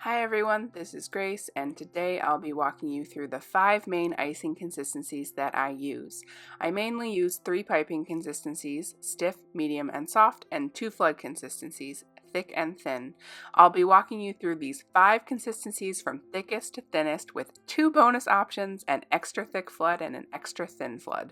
Hi everyone, this is Grace, and today I'll be walking you through the 5 main icing consistencies that I use. I mainly use 3 piping consistencies, stiff, medium, and soft, and 2 flood consistencies, thick and thin. I'll be walking you through these 5 consistencies from thickest to thinnest with 2 bonus options, an extra thick flood and an extra thin flood.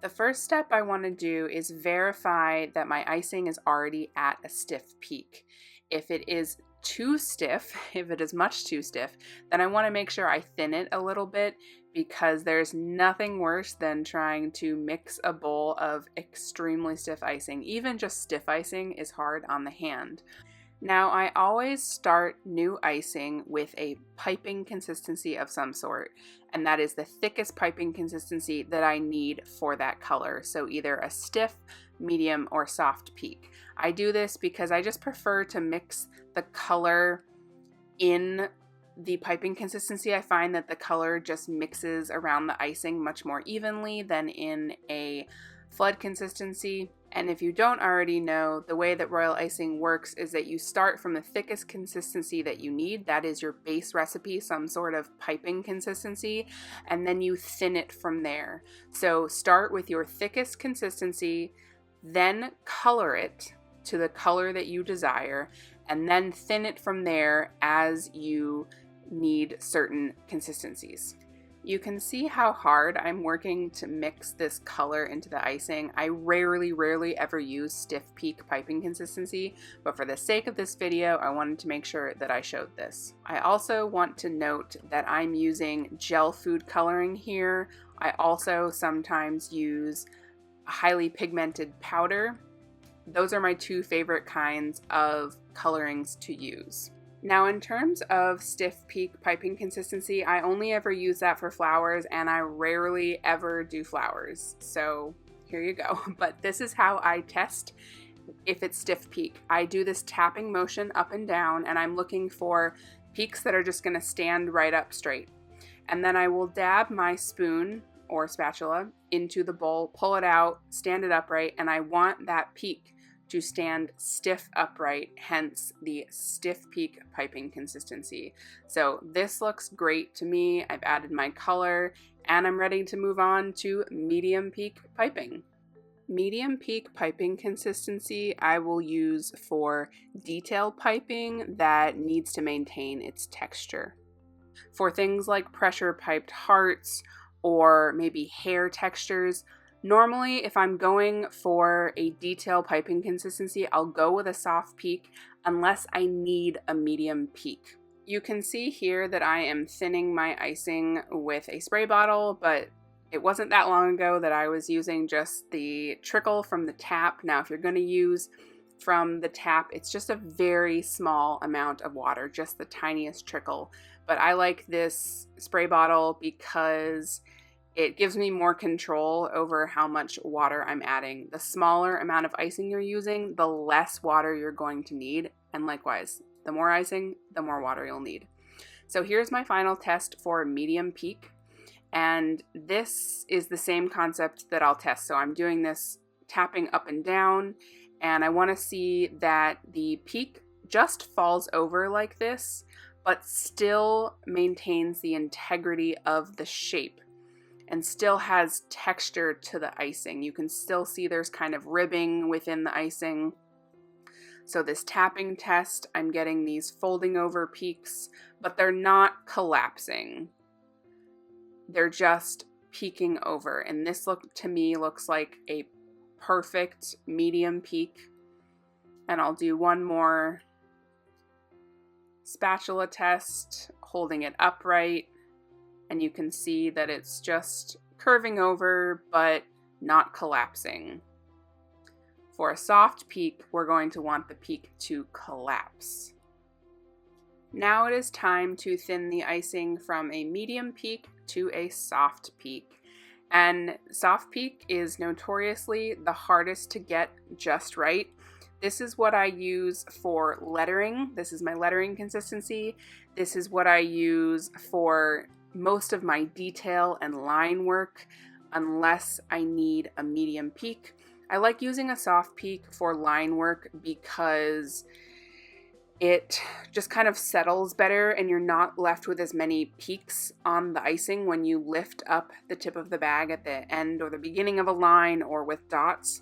The first step I want to do is verify that my icing is already at a stiff peak. If it is too stiff, if it is much too stiff, then I want to make sure I thin it a little bit because there's nothing worse than trying to mix a bowl of extremely stiff icing. Even just stiff icing is hard on the hand. Now, I always start new icing with a piping consistency of some sort, and that is the thickest piping consistency that I need for that color. So either a stiff, medium, or soft peak. I do this because I just prefer to mix the color in the piping consistency. I find that the color just mixes around the icing much more evenly than in a flood consistency. And if you don't already know, the way that royal icing works is that you start from the thickest consistency that you need. That is your base recipe, some sort of piping consistency, and then you thin it from there. So start with your thickest consistency, then color it to the color that you desire, and then thin it from there as you need certain consistencies. You can see how hard I'm working to mix this color into the icing. I rarely ever use stiff peak piping consistency, but for the sake of this video, I wanted to make sure that I showed this. I also want to note that I'm using gel food coloring here. I also sometimes use a highly pigmented powder. Those are my 2 favorite kinds of colorings to use. Now, in terms of stiff peak piping consistency, I only ever use that for flowers, and I rarely ever do flowers. So here you go. But this is how I test if it's stiff peak. I do this tapping motion up and down, and I'm looking for peaks that are just going to stand right up straight. And then I will dab my spoon or spatula into the bowl, pull it out, stand it upright, and I want that peak to stand stiff upright, hence the stiff peak piping consistency. So this looks great to me. I've added my color, and I'm ready to move on to medium peak piping. Medium peak piping consistency I will use for detail piping that needs to maintain its texture. For things like pressure piped hearts or maybe hair textures, normally, if I'm going for a detail piping consistency, I'll go with a soft peak unless I need a medium peak. You can see here that I am thinning my icing with a spray bottle, but it wasn't that long ago that I was using just the trickle from the tap. Now, if you're going to use from the tap, it's just a very small amount of water, just the tiniest trickle. But I like this spray bottle because it gives me more control over how much water I'm adding. The smaller amount of icing you're using, the less water you're going to need. And likewise, the more icing, the more water you'll need. So here's my final test for medium peak. And this is the same concept that I'll test. So I'm doing this tapping up and down, and I want to see that the peak just falls over like this, but still maintains the integrity of the shape and still has texture to the icing. You can still see there's kind of ribbing within the icing. So this tapping test, I'm getting these folding over peaks, but they're not collapsing. They're just peeking over. And this to me looks like a perfect medium peak. And I'll do one more spatula test, holding it upright. And you can see that it's just curving over, but not collapsing. For a soft peak, we're going to want the peak to collapse. Now it is time to thin the icing from a medium peak to a soft peak. And soft peak is notoriously the hardest to get just right. This is what I use for lettering. This is my lettering consistency. This is what I use for most of my detail and line work, unless I need a medium peak. I like using a soft peak for line work because it just kind of settles better and you're not left with as many peaks on the icing when you lift up the tip of the bag at the end or the beginning of a line or with dots.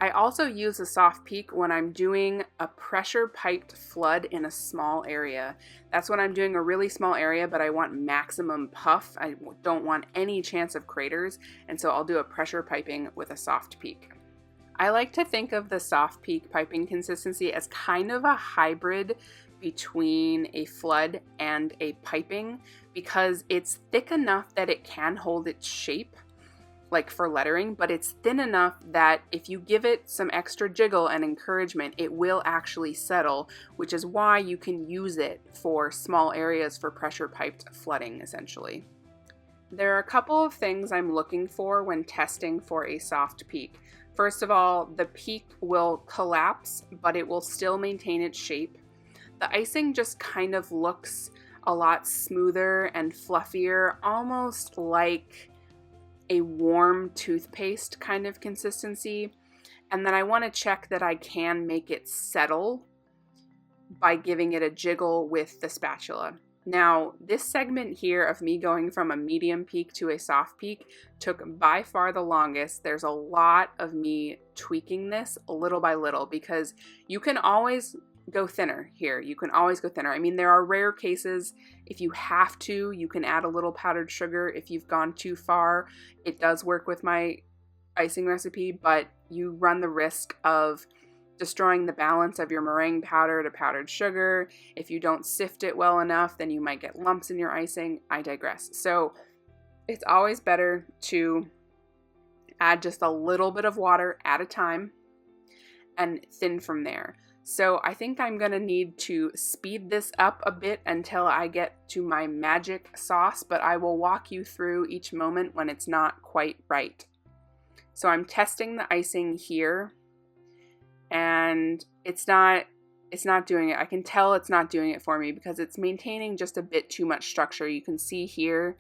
I also use a soft peak when I'm doing a pressure piped flood in a small area. That's when I'm doing a really small area, but I want maximum puff. I don't want any chance of craters, and so I'll do a pressure piping with a soft peak. I like to think of the soft peak piping consistency as kind of a hybrid between a flood and a piping because it's thick enough that it can hold its shape, like for lettering, but it's thin enough that if you give it some extra jiggle and encouragement, it will actually settle, which is why you can use it for small areas for pressure piped flooding, essentially. There are a couple of things I'm looking for when testing for a soft peak. First of all, the peak will collapse, but it will still maintain its shape. The icing just kind of looks a lot smoother and fluffier, almost like a warm toothpaste kind of consistency. And then I want to check that I can make it settle by giving it a jiggle with the spatula. Now, this segment here of me going from a medium peak to a soft peak took by far the longest. There's a lot of me tweaking this little by little because you can always go thinner here. You can always go thinner. I mean, there are rare cases if you have to, you can add a little powdered sugar if you've gone too far. It does work with my icing recipe, but you run the risk of destroying the balance of your meringue powder to powdered sugar. If you don't sift it well enough, then you might get lumps in your icing. I digress. So it's always better to add just a little bit of water at a time and thin from there. So I think I'm going to need to speed this up a bit until I get to my magic sauce, but I will walk you through each moment when it's not quite right. So I'm testing the icing here, and it's not doing it. I can tell it's not doing it for me because it's maintaining just a bit too much structure. You can see here,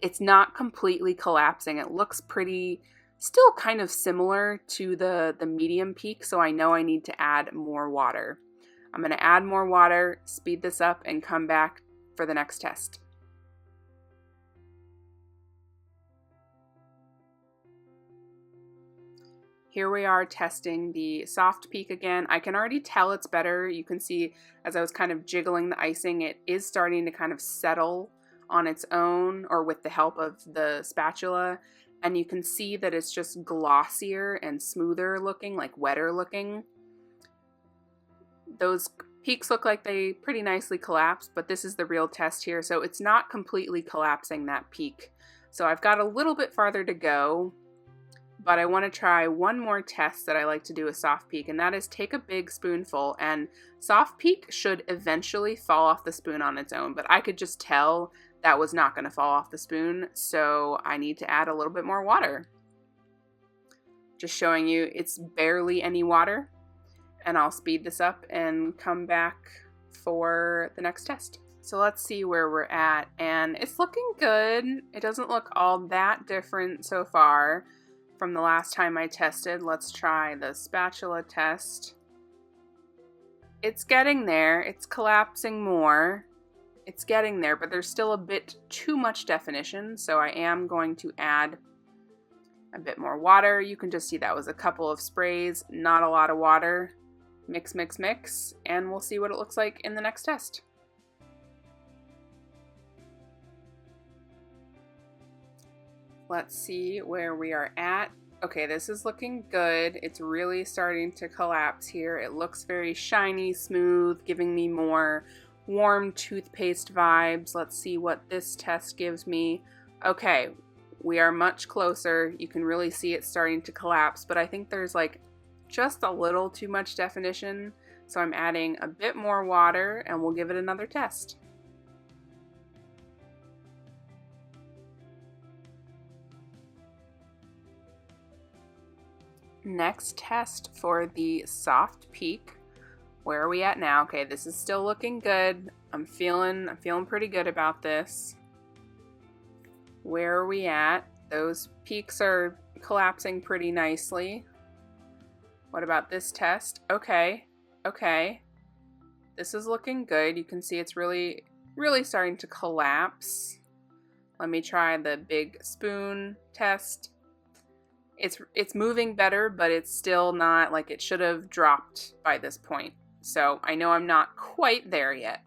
it's not completely collapsing. It looks pretty, still kind of similar to the medium peak, so I know I need to add more water. I'm going to add more water, speed this up, and come back for the next test. Here we are testing the soft peak again. I can already tell it's better. You can see as I was kind of jiggling the icing, it is starting to kind of settle on its own or with the help of the spatula. And you can see that it's just glossier and smoother looking, like wetter looking. Those peaks look like they pretty nicely collapsed, but this is the real test here. So it's not completely collapsing, that peak. So I've got a little bit farther to go, but I want to try one more test that I like to do with soft peak, and that is take a big spoonful, and soft peak should eventually fall off the spoon on its own, but I could just tell that was not going to fall off the spoon, so I need to add a little bit more water. Just showing you it's barely any water, and I'll speed this up and come back for the next test. So let's see where we're at, and it's looking good. It doesn't look all that different so far from the last time I tested. Let's try the spatula test. It's getting there. It's collapsing more. It's getting there, but there's still a bit too much definition, so I am going to add a bit more water. You can just see that was a couple of sprays, not a lot of water. Mix, mix, mix, and we'll see what it looks like in the next test. Let's see where we are at. Okay, this is looking good. It's really starting to collapse here. It looks very shiny, smooth, giving me more warm toothpaste vibes. Let's see what this test gives me. Okay, we are much closer. You can really see it starting to collapse, but I think there's like just a little too much definition. So I'm adding a bit more water and we'll give it another test. Next test for the soft peak. Where are we at now? Okay, this is still looking good. I'm feeling pretty good about this. Where are we at? Those peaks are collapsing pretty nicely. What about this test? Okay. This is looking good. You can see it's really starting to collapse. Let me try the big spoon test. It's moving better, but it's still not like it should have dropped by this point. So I know I'm not quite there yet.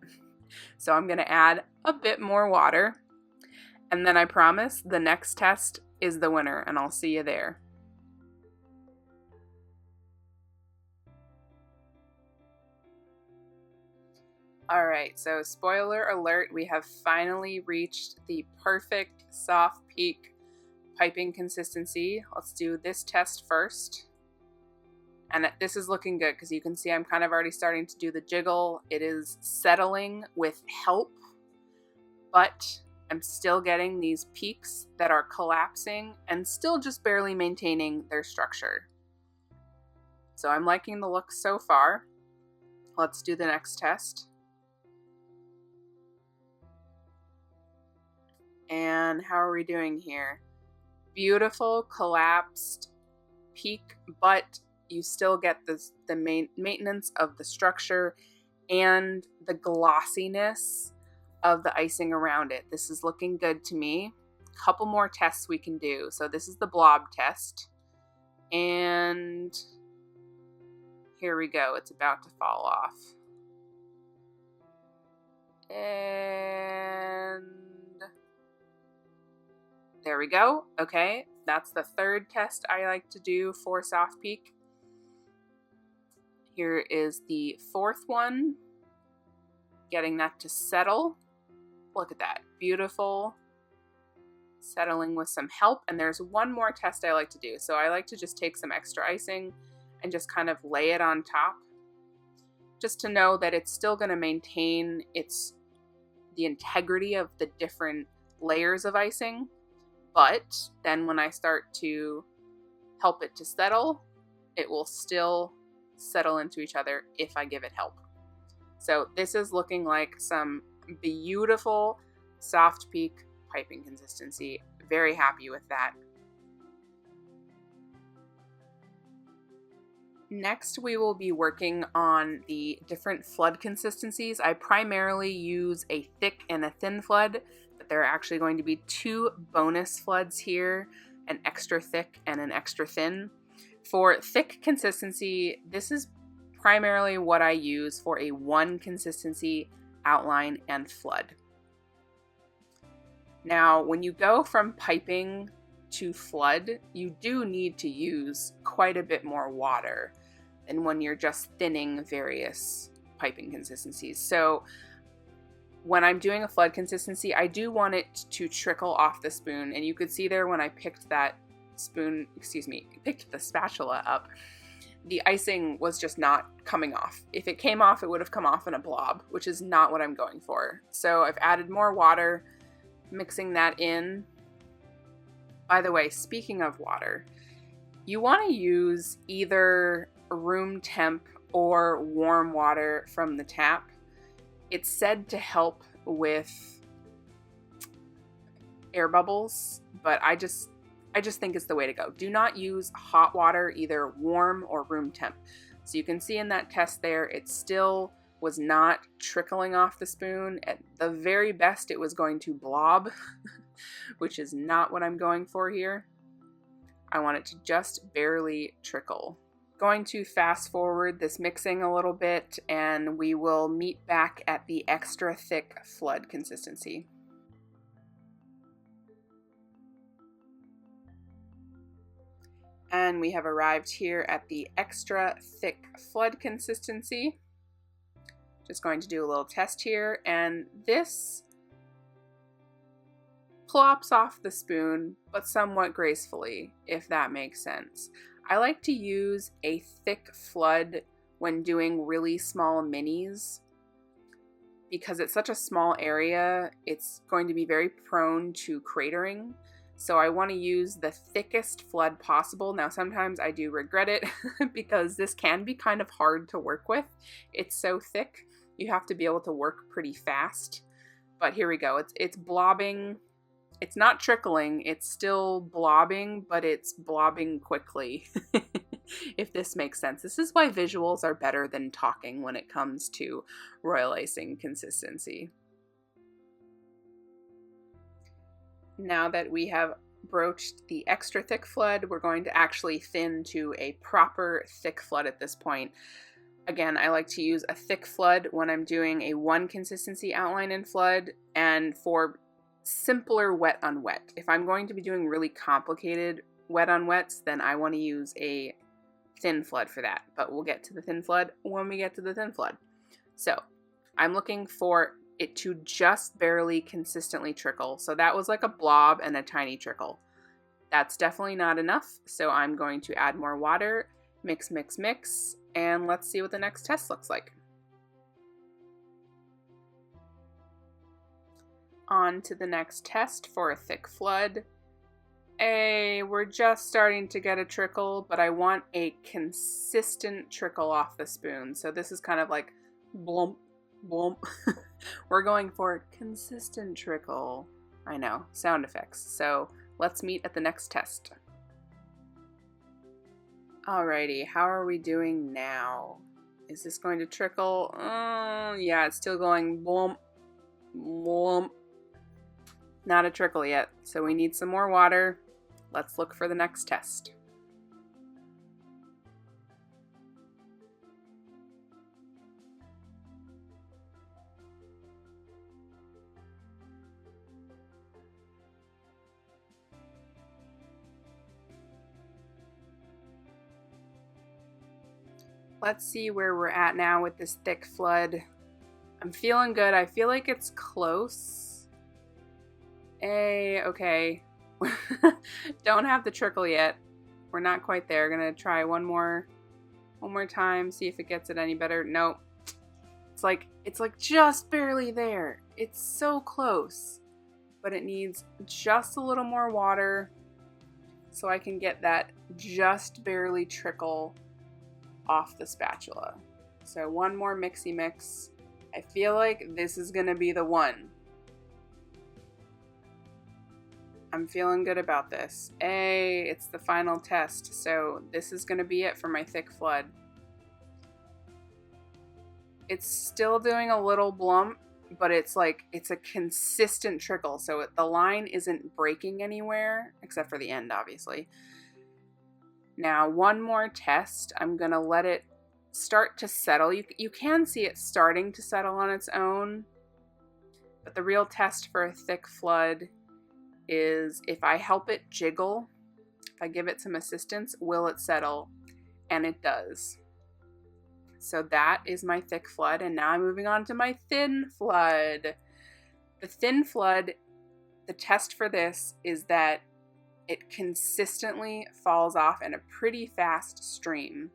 So I'm going to add a bit more water. And then I promise the next test is the winner, and I'll see you there. All right, so spoiler alert, we have finally reached the perfect soft peak piping consistency. Let's do this test first. And this is looking good because you can see I'm kind of already starting to do the jiggle. It is settling with help, but I'm still getting these peaks that are collapsing and still just barely maintaining their structure. So I'm liking the look so far. Let's do the next test. And how are we doing here? Beautiful collapsed peak, but you still get the main maintenance of the structure and the glossiness of the icing around it. This is looking good to me. Couple more tests we can do. So this is the blob test. And here we go. It's about to fall off. And there we go. Okay, that's the third test I like to do for soft peak. Here is the fourth one. Getting that to settle. Look at that. Beautiful. Settling with some help. And there's one more test I like to do. So I like to just take some extra icing and just kind of lay it on top. Just to know that it's still going to maintain the integrity of the different layers of icing. But then when I start to help it to settle, it will still settle into each other if I give it help. So this is looking like some beautiful soft peak piping consistency. Very happy with that. Next, we will be working on the different flood consistencies. I primarily use a thick and a thin flood, but there are actually going to be two bonus floods here, an extra thick and an extra thin. For thick consistency, this is primarily what I use for a one consistency outline and flood. Now, when you go from piping to flood, you do need to use quite a bit more water than when you're just thinning various piping consistencies. So when I'm doing a flood consistency, I do want it to trickle off the spoon. And you could see there when I picked the spatula up, the icing was just not coming off. If it came off, it would have come off in a blob, which is not what I'm going for. So I've added more water, mixing that in. By the way, speaking of water, you want to use either room temp or warm water from the tap. It's said to help with air bubbles, but I just think it's the way to go. Do not use hot water, either warm or room temp. So you can see in that test there, it still was not trickling off the spoon. At the very best, it was going to blob, which is not what I'm going for here. I want it to just barely trickle. Going to fast forward this mixing a little bit, and we will meet back at the extra thick flood consistency. And we have arrived here at the extra thick flood consistency. Just going to do a little test here, and this plops off the spoon, but somewhat gracefully, if that makes sense. I like to use a thick flood when doing really small minis. Because it's such a small area, it's going to be very prone to cratering. So I want to use the thickest flood possible. Now sometimes I do regret it because this can be kind of hard to work with. It's so thick, you have to be able to work pretty fast. But here we go, it's blobbing. It's not trickling, it's still blobbing, but it's blobbing quickly. if this makes sense. This is why visuals are better than talking when it comes to royal icing consistency. Now that we have broached the extra thick flood, we're going to actually thin to a proper thick flood at this point. Again, I like to use a thick flood when I'm doing a 1 consistency outline in flood, and for simpler wet on wet. If I'm going to be doing really complicated wet on wets, then I want to use a thin flood for that. But we'll get to the thin flood when we get to the thin flood. So I'm looking for it to just barely consistently trickle. So that was like a blob and a tiny trickle. That's definitely not enough. So I'm going to add more water, mix, mix, mix, and let's see what the next test looks like. On to the next test for a thick flood. We're just starting to get a trickle, but I want a consistent trickle off the spoon. So this is kind of like blump, blump. We're going for consistent trickle. I know, sound effects. So let's meet at the next test. Alrighty, how are we doing now? Is this going to trickle? Yeah, it's still going blump, blump. Not a trickle yet, so we need some more water. Let's look for the next test. Let's see where we're at now with this thick flood. I'm feeling good. I feel like it's close. Okay. Don't have the trickle yet. We're not quite there. Gonna try one more time, see if it gets it any better. Nope. It's like just barely there. It's so close, but it needs just a little more water so I can get that just barely trickle off the spatula. So one more mixy mix. I feel like this is gonna be the one. I'm feeling good about this. It's the final test, so this is gonna be it for my thick flood. It's still doing a little blump, but it's a consistent trickle, so the line isn't breaking anywhere, except for the end, obviously. Now, one more test. I'm gonna let it start to settle. You can see it starting to settle on its own, but the real test for a thick flood is if I help it jiggle, if I give it some assistance, will it settle? And it does. So that is my thick flood, and now I'm moving on to my thin flood. The thin flood, the test for this is that it consistently falls off in a pretty fast stream.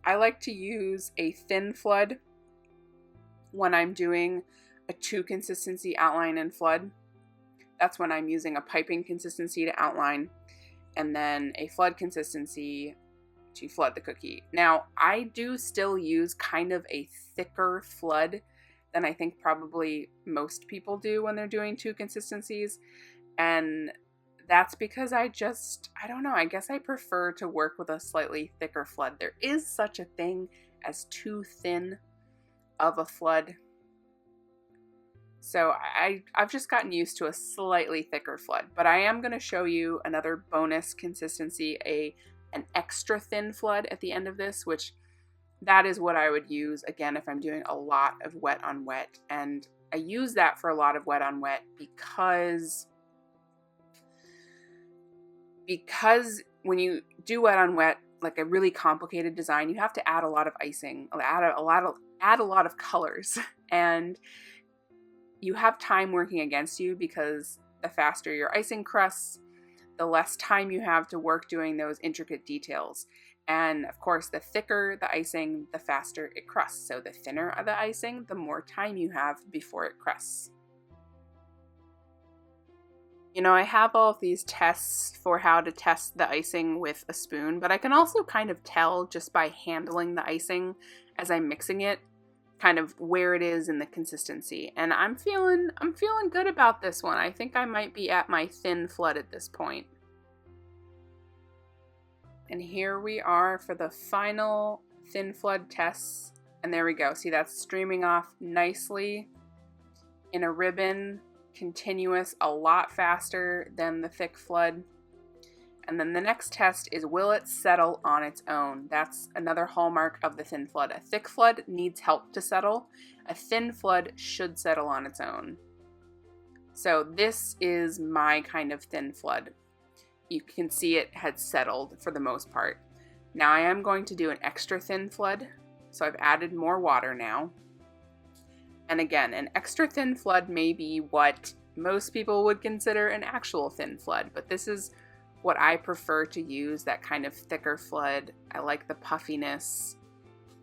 I like to use a thin flood when I'm doing a 2 consistency outline in flood. That's when I'm using a piping consistency to outline, and then a flood consistency to flood the cookie. Now, I do still use kind of a thicker flood than I think probably most people do when they're doing 2 consistencies, and that's because I don't know, I guess I prefer to work with a slightly thicker flood. There is such a thing as too thin of a flood. So I've just gotten used to a slightly thicker flood, but I am going to show you another bonus consistency, an extra thin flood at the end of this, which that is what I would use, again, if I'm doing a lot of wet on wet. And I use that for a lot of wet on wet because when you do wet on wet, like a really complicated design, you have to add a lot of icing, add a lot of colors, and you have time working against you because the faster your icing crusts, the less time you have to work doing those intricate details. And of course, the thicker the icing, the faster it crusts. So the thinner the icing, the more time you have before it crusts. You know, I have all of these tests for how to test the icing with a spoon, but I can also kind of tell just by handling the icing as I'm mixing it, kind of where it is in the consistency. And I'm feeling good about this one. I think I might be at my thin flood at this point. And here we are for the final thin flood tests. And there we go. See, that's streaming off nicely in a ribbon, continuous, a lot faster than the thick flood. And then the next test is, will it settle on its own? That's another hallmark of the thin flood. A thick flood needs help to settle. A thin flood should settle on its own. So this is my kind of thin flood. You can see it had settled for the most part. Now I am going to do an extra thin flood. So I've added more water now. And again, an extra thin flood may be what most people would consider an actual thin flood, but this is what I prefer to use, that kind of thicker flood. I like the puffiness,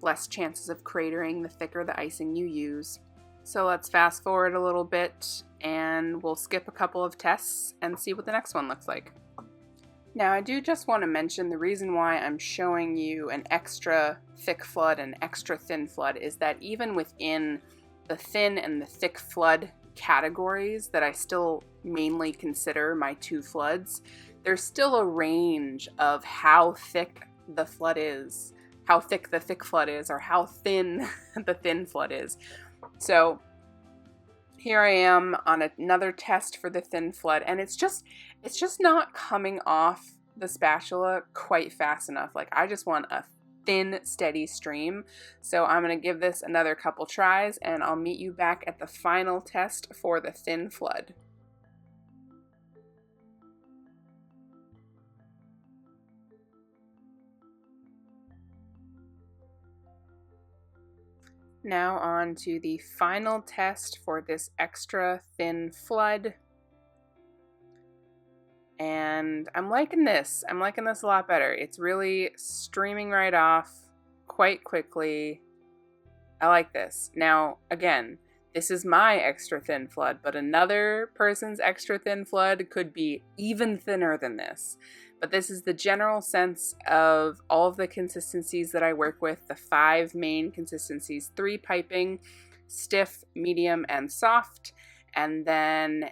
less chances of cratering the thicker the icing you use. So let's fast forward a little bit and we'll skip a couple of tests and see what the next one looks like. Now I do just want to mention the reason why I'm showing you an extra thick flood and extra thin flood is that even within the thin and the thick flood categories that I still mainly consider my two floods, there's still a range of how thick the flood is, how thick the thick flood is, or how thin the thin flood is. So here I am on another test for the thin flood, and it's just not coming off the spatula quite fast enough. Like, I just want a thin, steady stream. So I'm going to give this another couple tries, and I'll meet you back at the final test for the thin flood. Now on to the final test for this extra thin flood. And I'm liking this. I'm liking this a lot better. It's really streaming right off quite quickly. I like this. Now, again, this is my extra thin flood, but another person's extra thin flood could be even thinner than this. But this is the general sense of all of the consistencies that I work with, the 5 main consistencies: 3 piping, stiff, medium, and soft, and then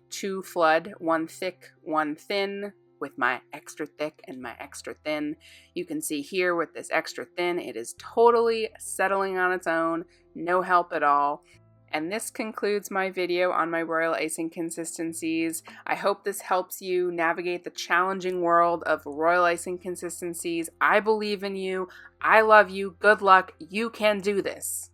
2 flood, 1 thick, 1 thin, with my extra thick and my extra thin. You can see here with this extra thin, it is totally settling on its own, no help at all. And this concludes my video on my royal icing consistencies. I hope this helps you navigate the challenging world of royal icing consistencies. I believe in you. I love you. Good luck. You can do this.